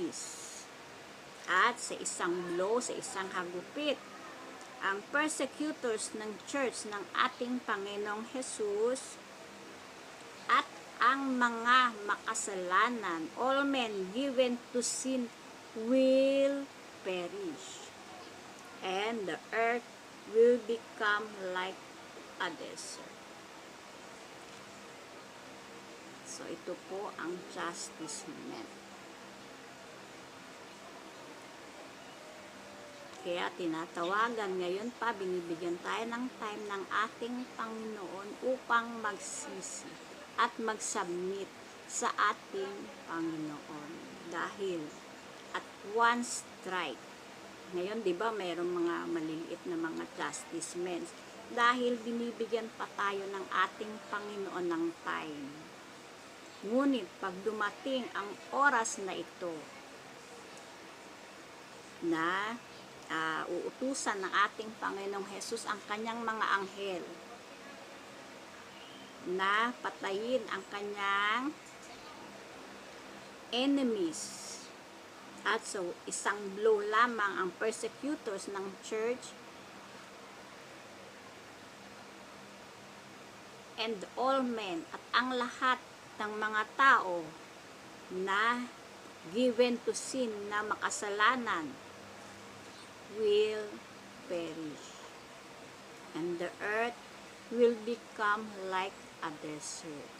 enemies. At sa isang blow, sa isang hagupit, ang persecutors ng church ng ating Panginoong Jesus at ang mga makasalanan, all men given to sin will perish, and the earth will become like a desert. So ito po ang chastisement. Kaya tinatawagan ngayon pa, binibigyan tayo ng time ng ating Panginoon upang magsisi at mag-submit sa ating Panginoon. Dahil at one strike, ngayon di ba mayroong mga maliliit na mga chastisements, dahil binibigyan pa tayo ng ating Panginoon ng time. Ngunit pag dumating ang oras na ito, na uutusan ng ating Panginoong Jesus ang kanyang mga anghel na patayin ang kanyang enemies, at so isang blow lamang ang persecutors ng church and all men, at ang lahat ng mga tao na given to sin, na makasalanan, will perish, and the earth will become like a desert.